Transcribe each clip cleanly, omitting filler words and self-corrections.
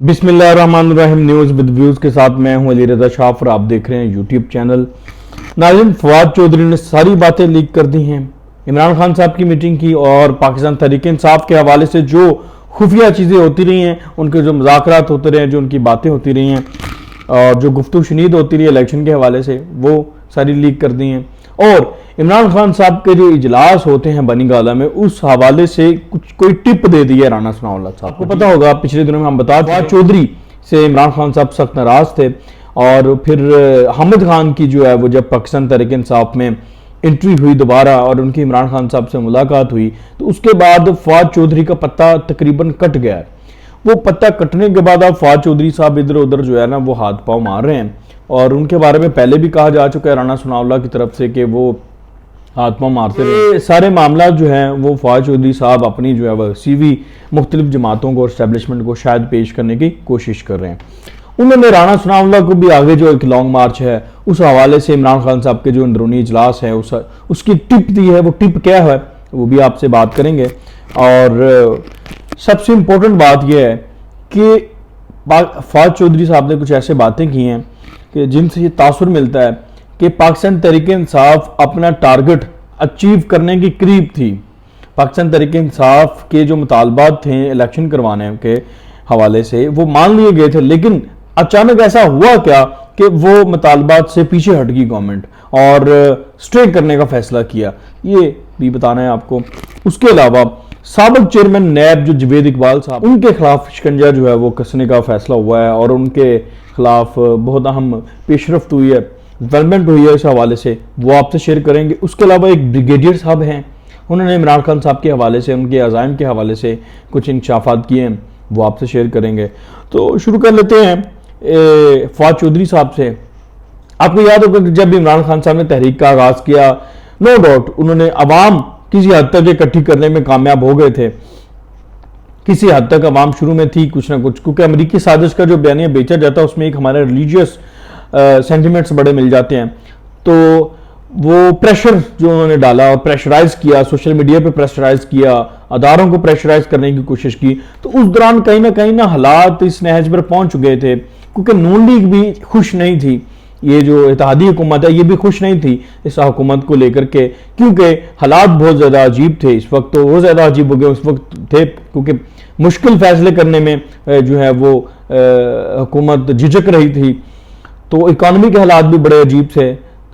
बिस्मिल्लाहिर्रहमानिर्रहीम news with views के साथ मैं हूं अली रज़ा शाह और आप देख रहे हैं यूट्यूब चैनल। नाज़रीन, फवाद चौधरी ने सारी बातें लीक कर दी हैं। इमरान खान साहब की मीटिंग की और पाकिस्तान तहरीक-ए-इंसाफ के हवाले से जो खुफिया चीज़ें होती रही हैं, उनके जो मुज़ाकरात होते रहे हैं, जो उनकी बातें होती रही हैं और जो गुफ्तगू शनीद होती रही है इलेक्शन के हवाले से, वो सारी लीक कर दी हैं। और इमरान खान साहब के जो इजलास होते हैं बनी गाला में, उस हवाले से कुछ कोई टिप दे दी है राना सनाउल्लाह साहब को। पता होगा पिछले दिनों में हम बता फवाद चौधरी से इमरान खान साहब सख्त नाराज थे और फिर हामिद खान की जो है वो जब पाकिस्तान तहरीक इंसाफ में एंट्री हुई दोबारा और उनकी इमरान खान साहब से मुलाकात हुई, तो उसके बाद फवाद चौधरी का पत्ता तकरीबन कट गया है। वो पत्ता कटने के बाद अब फवाद चौधरी साहब इधर उधर जो है ना वो हाथ पाँव मार रहे हैं और उनके बारे में पहले भी कहा जा चुका है राना सनाउल्लाह की तरफ से कि वो हाथ पाँव मारते रहे। सारे मामला जो हैं वो फवाद चौधरी साहब अपनी जो है वह CV मुख्तलिफ जमातों को और इस्टेब्लिशमेंट को शायद पेश करने की कोशिश कर रहे हैं। उन्होंने राना सनाउल्लाह को भी आगे जो एक लॉन्ग मार्च है उस हवाले से इमरान खान साहब के जो अंदरूनी इजलास है उसकी टिप दी है। वो टिप क्या है वो भी आपसे बात करेंगे। और सबसे इम्पोर्टेंट बात यह है कि फवाद चौधरी साहब ने कुछ ऐसे बातें की हैं कि जिनसे ये तासुर मिलता है कि पाकिस्तान तहरीक-ए-इंसाफ अपना टारगेट अचीव करने के करीब थी। पाकिस्तान तहरीक-ए-इंसाफ के जो मुतालबात थे इलेक्शन करवाने के हवाले से वो मान लिए गए थे, लेकिन अचानक ऐसा हुआ क्या कि वो मुतालबात से पीछे हट गई गवर्नमेंट और स्टे करने का फैसला किया, ये भी बताना है आपको। उसके अलावा साबिक चेयरमैन नैब जो जवेद इकबाल साहब, उनके खिलाफ शिकंजा जो है वो कसने का फैसला हुआ है और उनके खिलाफ बहुत अहम पेशरफ्त हुई है, डेवलपमेंट हुई है। इस हवाले से वो आपसे शेयर करेंगे। उसके अलावा एक ब्रिगेडियर साहब हैं, उन्होंने इमरान खान साहब के हवाले से, उनके अज़ाइम के हवाले से कुछ इंकशाफात किए हैं, वो आपसे शेयर करेंगे। तो शुरू कर लेते हैं फवाद चौधरी साहब से। आपको याद होगा कि जब इमरान खान साहब ने तहरीक का आगाज़ किया, नो डाउट उन्होंने अवाम किसी हद तक इकट्ठी करने में कामयाब हो गए थे। किसी हद तक अवाम शुरू में थी कुछ ना कुछ, क्योंकि अमरीकी साजिश का जो बयानिया बेचा जाता है उसमें एक हमारे रिलीजियस सेंटिमेंट्स बड़े मिल जाते हैं। तो वो प्रेशर जो उन्होंने डाला और प्रेशराइज किया, सोशल मीडिया पे प्रेशराइज किया, अदारों को प्रेशराइज करने की कोशिश की, तो उस दौरान कहीं ना हालात इस नहज पर पहुंच गए थे, क्योंकि नून लीग भी खुश नहीं थी, ये जो इत्तेहादी हुकूमत है ये भी खुश नहीं थी इस हुकूमत को लेकर के, क्योंकि हालात बहुत ज़्यादा अजीब थे इस वक्त। तो वो ज़्यादा अजीब हो गए उस वक्त थे क्योंकि मुश्किल फैसले करने में जो है वो हुकूमत झिझक रही थी। तो इकॉनमी के हालात भी बड़े अजीब थे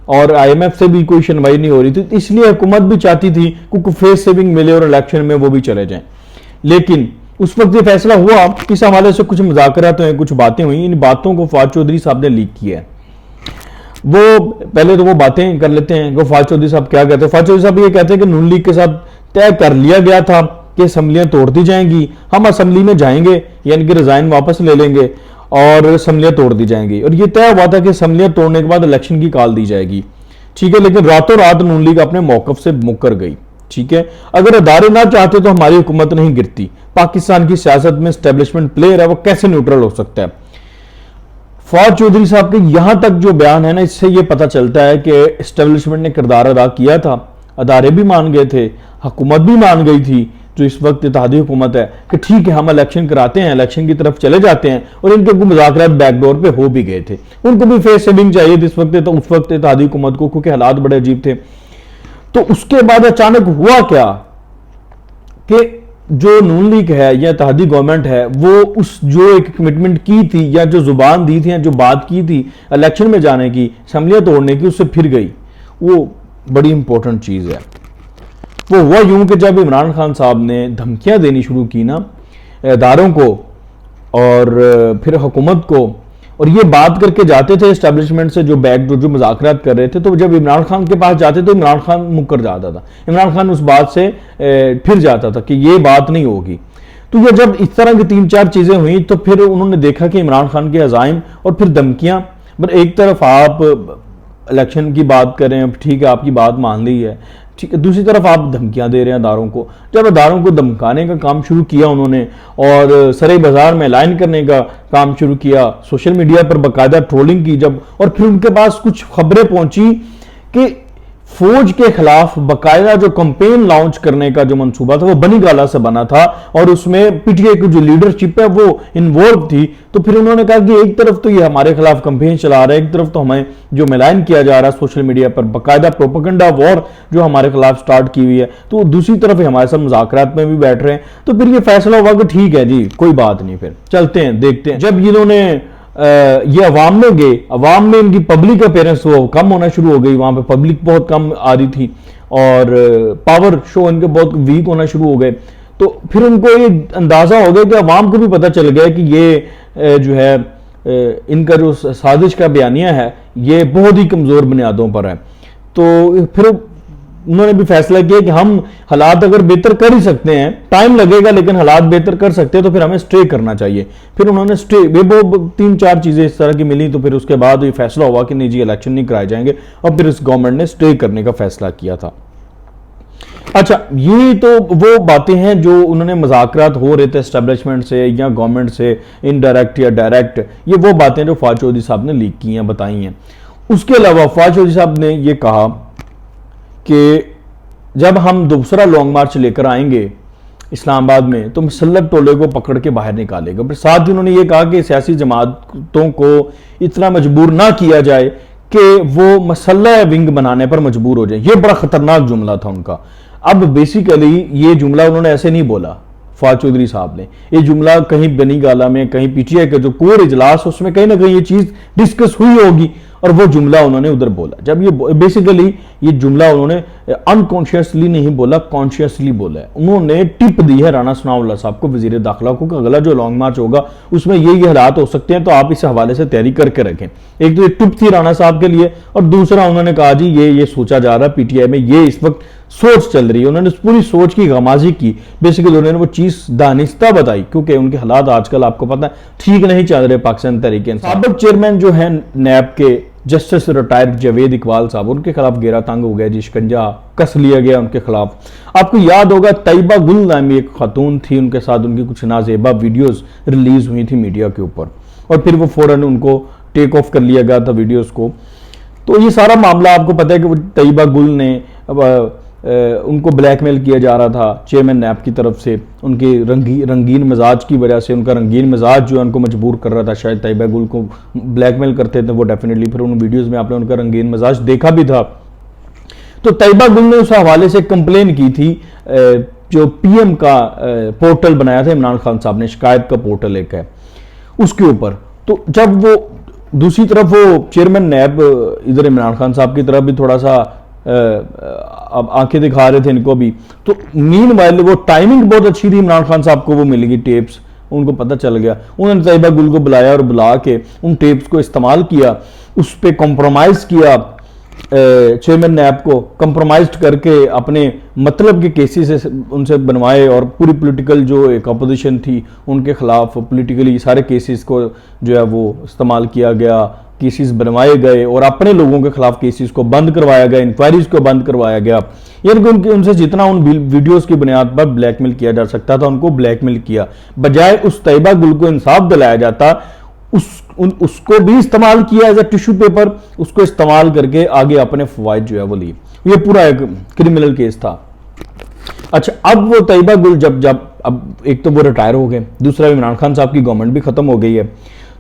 और IMF से भी कोई सुनवाई नहीं हो रही थी, इसलिए हुकूमत भी चाहती थी क्योंकि फेस सेविंग मिले और इलेक्शन में वो भी चले जाएं। लेकिन उस वक्त ये फैसला हुआ, इस हवाले से कुछ मुज़ाकरात हुए, कुछ बातें हुई। इन बातों को फवाद चौधरी साहब ने लीक किया है। वो पहले तो वो बातें कर लेते हैं। वो फवाद चौधरी साहब क्या कहते हैं? फवाद चौधरी साहब ये कहते हैं कि नून लीग के साथ तय कर लिया गया था कि असम्बलियां तोड़ दी जाएंगी, हम असम्बली में जाएंगे, यानी कि रिजाइन वापस ले लेंगे और असम्बलियां तोड़ दी जाएंगी। और ये तय हुआ था कि असम्बलियां तोड़ने के बाद इलेक्शन की कॉल दी जाएगी, ठीक है। लेकिन रातों रात नून लीग अपने मौकफ से मुकर गई, ठीक है। अगर अदारे ना चाहते तो हमारी हुकूमत नहीं गिरती। पाकिस्तान की सियासत में एस्टेब्लिशमेंट प्लेयर है, वो कैसे न्यूट्रल हो सकता है? फवाद चौधरी साहब के यहां तक जो बयान है ना, इससे यह पता चलता है कि एस्टेब्लिशमेंट ने किरदार अदा किया था, अदारे भी मान गए थे, हुकूमत भी मान गई थी जो इस वक्त इत्तेहादी हुकूमत है, कि ठीक है हम इलेक्शन कराते हैं, इलेक्शन की तरफ चले जाते हैं। और इनके मुज़ाकरात बैकडोर पे हो भी गए थे। उनको भी फेस सेविंग चाहिए थी इस वक्त, तो उस वक्त इत्तेहादी हुकूमत को, क्योंकि हालात बड़े अजीब थे। तो उसके बाद अचानक हुआ क्या कि जो नून लीग है या इत्तेहादी गवर्नमेंट है, वो उस जो एक कमिटमेंट की थी या जो जुबान दी थी या जो बात की थी इलेक्शन में जाने की, असम्बलियां तोड़ने की, उससे फिर गई। वो बड़ी इंपॉर्टेंट चीज़ है। वो हुआ यूं कि जब इमरान खान साहब ने धमकियां देनी शुरू की ना इदारों को और फिर हुकूमत को, और ये बात करके जाते थे एस्टेब्लिशमेंट से जो जो मुज़ाकरात कर रहे थे, तो जब इमरान खान के पास जाते तो इमरान खान मुकर जाता था। इमरान खान उस बात से फिर जाता था कि ये बात नहीं होगी। तो ये जब इस तरह की 3-4 चीज़ें हुई तो फिर उन्होंने देखा कि इमरान खान के अज़ाइम और फिर धमकियाँ, बट एक तरफ आप इलेक्शन की बात करें, ठीक है आपकी बात मान ली है, ठीक है, दूसरी तरफ आप धमकियां दे रहे हैं अदारों को। जब अदारों को धमकाने का काम शुरू किया उन्होंने और सरे बाजार में ऐलान करने का काम शुरू किया, सोशल मीडिया पर बाकायदा ट्रोलिंग की जब, और फिर उनके पास कुछ खबरें पहुंची कि फौज के खिलाफ बकायदा जो कैंपेन लॉन्च करने का जो मंसूबा था वो बनी गाला से बना था और उसमें पीटीआई की जो लीडरशिप है वो इन्वॉल्व थी। तो फिर उन्होंने कहा कि एक तरफ तो ये हमारे खिलाफ कैंपेन चला रहा है, एक तरफ तो हमें जो मिलान किया जा रहा है सोशल मीडिया पर, बकायदा प्रोपेगेंडा वॉर जो हमारे खिलाफ स्टार्ट की हुई है, तो दूसरी तरफ हमारे साथ मुज़ाकरात में भी बैठ रहे हैं। तो फिर ये फैसला हुआ कि ठीक है जी कोई बात नहीं, फिर चलते हैं देखते हैं। जब इन्होंने ये अवाम में गए, अवाम में इनकी पब्लिक अपेयरेंस वो कम होना शुरू हो गई, वहां पे पब्लिक बहुत कम आ रही थी और पावर शो इनके बहुत वीक होना शुरू हो गए। तो फिर उनको ये अंदाजा हो गया कि अवाम को भी पता चल गया कि ये जो है इनका जो साजिश का बयानिया है ये बहुत ही कमजोर बुनियादों पर है। तो फिर उन्होंने भी फैसला किया कि हम हालात अगर बेहतर कर ही सकते हैं, टाइम लगेगा लेकिन हालात बेहतर कर सकते हैं, तो फिर हमें स्टे करना चाहिए। फिर उन्होंने स्टे वो 3-4 चीजें इस तरह की मिली, तो फिर उसके बाद ये फैसला हुआ कि नहीं जी इलेक्शन नहीं कराए जाएंगे, और फिर इस गवर्नमेंट ने स्टे करने का फैसला किया था। अच्छा, ये तो वो बातें हैं जो उन्होंने मुज़ाकरात हो रहे थे एस्टेब्लिशमेंट से या गवर्नमेंट से, इनडायरेक्ट या डायरेक्ट, ये वो बातें जो फवाद चौधरी साहब ने लीक की हैं, बताई हैं। उसके अलावा फवाद चौधरी साहब ने ये कहा कि जब हम दूसरा लॉन्ग मार्च लेकर आएंगे इस्लामाबाद में तो मुसल्लत टोले को पकड़ के बाहर निकालेगा। फिर साथ ही उन्होंने ये कहा कि सियासी जमातों को इतना मजबूर ना किया जाए कि वो मसल्ला विंग बनाने पर मजबूर हो जाए। ये बड़ा खतरनाक जुमला था उनका। अब बेसिकली ये जुमला उन्होंने ऐसे नहीं बोला फवाद चौधरी साहब ने, ये जुमला कहीं बनी गाला में, कहीं पीटीआई का जो कोर इजलास उसमें कहीं ना कहीं ये चीज डिस्कस हुई होगी और वो जुमला उन्होंने उधर बोला। जब ये बेसिकली ये जुमला उन्होंने अनकॉन्शियसली नहीं बोला, कॉन्शियसली बोला है। उन्होंने टिप दी है राणा सनाउल्लाह साहब को, वजीर दाखिला को, कि अगला जो लॉन्ग मार्च होगा उसमें ये हालात हो सकते हैं, तो आप इस हवाले से तैयारी करके रखें। एक तो ये टिप थी राणा साहब के लिए, और दूसरा उन्होंने कहा जी ये सोचा जा रहा है पीटीआई में, ये इस वक्त सोच चल रही है। उन्होंने पूरी सोच की गमाजी की, बेसिकली उन्होंने वो चीज दानिस्ता बताई, क्योंकि उनके हालात आजकल आपको पता है ठीक नहीं चल रहे पाकिस्तान तरीके। साबिक चेयरमैन जो है नैब के जस्टिस रिटायर्ड जावेद इकबाल साहब, उनके खिलाफ घेरा तंग हो गया जी, शिकंजा कस लिया गया उनके खिलाफ। आपको याद होगा तैयबा गुल नामी एक खातून थी, उनके साथ उनकी कुछ नाजेबा वीडियोस रिलीज हुई थी मीडिया के ऊपर, और फिर वो फौरन उनको टेक ऑफ कर लिया गया था वीडियोस को। तो ये सारा मामला आपको पता है कि वो तैयबा गुल ने उनको ब्लैकमेल किया जा रहा था चेयरमैन नैब की तरफ से, उनके रंगीन मिजाज की वजह से। उनका रंगीन मिजाज जो है उनको मजबूर कर रहा था, शायद तैयबा गुल को ब्लैकमेल करते थे वो डेफिनेटली। फिर उन वीडियोस में आपने उनका रंगीन मिजाज देखा भी था। तो तैयबा गुल ने उस हवाले से कंप्लेन की थी, जो पीएम का पोर्टल बनाया था इमरान खान साहब ने, शिकायत का पोर्टल एक है उसके ऊपर। तो जब वो दूसरी तरफ वो चेयरमैन नैब इधर इमरान खान साहब की तरफ भी थोड़ा सा अब आंखें दिखा रहे थे इनको भी, तो मीनवाइल वो टाइमिंग बहुत अच्छी थी, इमरान खान साहब को वो मिल गई टेप्स, उनको पता चल गया। उन्होंने तैयबा गुल को बुलाया और बुला के उन टेप्स को इस्तेमाल किया, उस पर कॉम्प्रोमाइज किया, चेयरमैन नैब को कंप्रोमाइज करके अपने मतलब के केसेस उनसे बनवाए, और पूरी पॉलिटिकल जो एक अपोजिशन थी उनके खिलाफ पॉलिटिकली सारे केसेस को जो है वो इस्तेमाल किया गया, केसेस बनवाए गए, और अपने लोगों के खिलाफ केसेस को बंद करवाया गया, इंक्वायरीज को बंद करवाया गया। यानी कि उनसे जितना उन वीडियोस की बुनियाद पर ब्लैकमेल किया जा सकता था उनको ब्लैकमेल किया, बजाय उस तैयबा गुल को इंसाफ दिलाया जाता उसको भी इस्तेमाल किया एज ए टिश्यू पेपर, उसको इस्तेमाल करके आगे अपने फवाइद जो है वो लिए। ये पूरा एक क्रिमिनल केस था। अच्छा, अब वो तैयबा गुल जब अब एक तो वो रिटायर हो गए, दूसरा इमरान खान साहब की गवर्नमेंट भी खत्म हो गई है,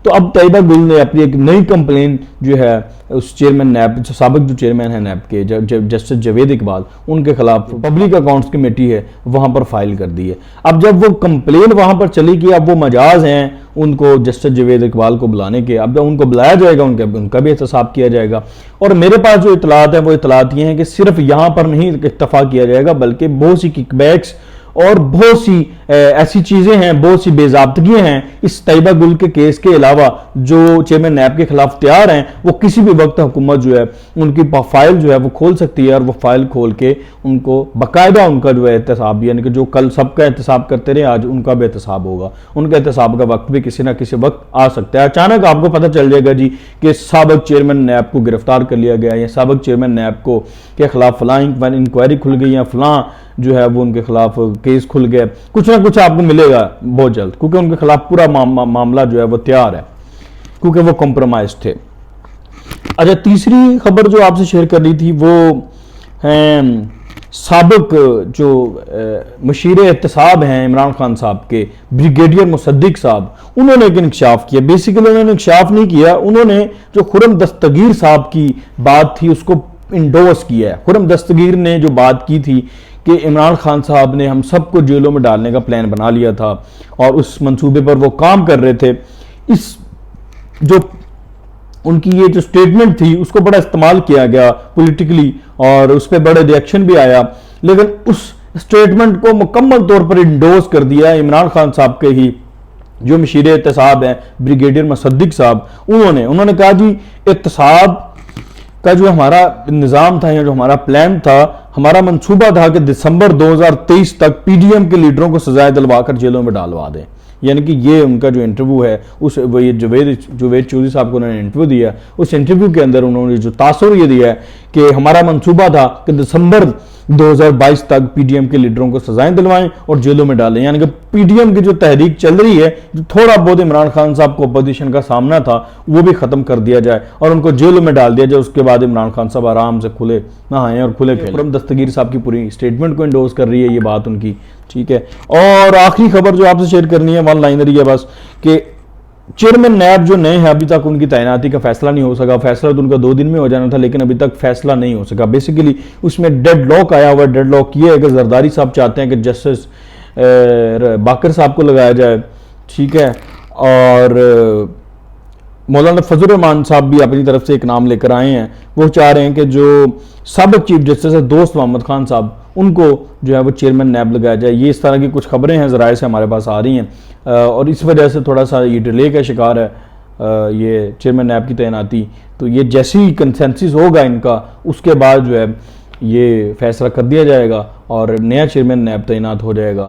तो अब तैयबा गुल ने अपनी एक नई कंप्लेन जो है उस चेयरमैन नैब, साबिक जो चेयरमैन है नैब के जस्टिस जावेद इकबाल, उनके खिलाफ पब्लिक अकाउंट्स कमेटी है वहां पर फाइल कर दी है। अब जब वो कंप्लेन वहां पर चली कि अब वो मजाज हैं उनको जस्टिस जावेद इकबाल को बुलाने के, अब जब उनको बुलाया जाएगा उनका भी एहतसाब किया जाएगा। और मेरे पास जो इतलात है वो इतलात ये हैं कि सिर्फ यहां पर नहीं इत्तफा किया जाएगा, बल्कि बहुत सी किकबैक्स और बहुत सी ऐसी चीजें हैं, बहुत सी बेजाब्तगियां हैं इस तैयबा गुल के केस के अलावा जो चेयरमैन नैब के खिलाफ तैयार हैं। वो किसी भी वक्त हुकूमत जो है उनकी फाइल जो है वो खोल सकती है, और वो फाइल खोल के उनको बाकायदा उनका जो है एहतसाब, यानी कि जो कल सबका एहतसाब करते रहे आज उनका भी एहतसाब होगा। उनका एहतसाब का वक्त भी किसी ना किसी वक्त आ सकता है। अचानक आपको पता चल जाएगा जी कि साबिक चेयरमैन नैब को गिरफ्तार कर लिया गया, या साबिक चेयरमैन नैब को के खिलाफ फलां इंक्वायरी खुल गई, या फलां जो है वो उनके खिलाफ केस खुल गया। कुछ ना कुछ आपको मिलेगा बहुत जल्द, क्योंकि उनके खिलाफ पूरा मामला जो है वो तैयार है, क्योंकि वो कॉम्प्रोमाइज थे। अच्छा, तीसरी खबर जो आपसे शेयर कर रही थी वो हैं साबिक जो मशीर एहतसाब हैं इमरान खान साहब के, ब्रिगेडियर मुसद्दिक साहब, उन्होंने एक इंकशाफ किया। बेसिकली उन्होंने इंकशाफ नहीं किया, उन्होंने जो खुर्रम दस्तगीर साहब की बात थी उसको इंडोर्स किया है। खुर्रम दस्तगीर ने जो बात की थी कि इमरान खान साहब ने हम सबको जेलों में डालने का प्लान बना लिया था और उस मंसूबे पर वो काम कर रहे थे, इस जो उनकी ये जो स्टेटमेंट थी उसको बड़ा इस्तेमाल किया गया पॉलिटिकली और उस पर बड़े रिएक्शन भी आया, लेकिन उस स्टेटमेंट को मुकम्मल तौर पर इंडोर्स कर दिया इमरान खान साहब के ही जो मशीर एहतसाब हैं ब्रिगेडियर मुसद्दिक साहब। उन्होंने कहा जी एहतसाब का जो हमारा निज़ाम था या जो हमारा प्लान था, हमारा मंसूबा था कि दिसंबर 2023 तक पीडीएम के लीडरों को सजाएं दिलवाकर जेलों में डालवा दें। यानी कि ये उनका जो इंटरव्यू है उस ये जुवेद चौधरी साहब को उन्होंने इंटरव्यू दिया, उस इंटरव्यू के अंदर उन्होंने जो तासुर ये दिया है कि हमारा मंसूबा था कि दिसंबर 2022 तक पीडीएम के लीडरों को सजाएं दिलवाएं और जेलों में डालें। यानी कि पीडीएम की जो तहरीक चल रही है, जो थोड़ा बहुत इमरान खान साहब को अपोजिशन का सामना था वो भी खत्म कर दिया जाए और उनको जेलों में डाल दिया जाए। उसके बाद इमरान खान साहब आराम से खुले नहाएं और खुले खेलें। खुर्रम दस्तगीर साहब की पूरी स्टेटमेंट को इंडोर्स कर रही है ये बात उनकी, ठीक है। और आखिरी खबर जो आपसे शेयर करनी है वन लाइनर ही है बस कि चेयरमैन नैब जो नए हैं अभी तक उनकी तैनाती का फैसला नहीं हो सका। फैसला तो उनका 2 दिन में हो जाना था लेकिन अभी तक फैसला नहीं हो सका। बेसिकली उसमें डेड लॉक आया हुआ है। डेड लॉक ये है कि जरदारी साहब चाहते हैं कि जस्टिस बाकर साहब को लगाया जाए, ठीक है, और मौलाना फजल रहमान साहब भी अपनी तरफ से एक नाम लेकर आए हैं। वो चाह रहे हैं कि जो साबिक चीफ जस्टिस है दोस्त मोहम्मद खान साहब, उनको जो है वो चेयरमैन नैब लगाया जाए। ये इस तरह की कुछ खबरें हैं ज़राए से हमारे पास आ रही हैं और इस वजह से थोड़ा सा ये डिले का शिकार है ये चेयरमैन नैब की तैनाती। तो ये जैसे ही कंसेंसस होगा इनका उसके बाद जो है ये फैसला कर दिया जाएगा और नया चेयरमैन नैब तैनात हो जाएगा।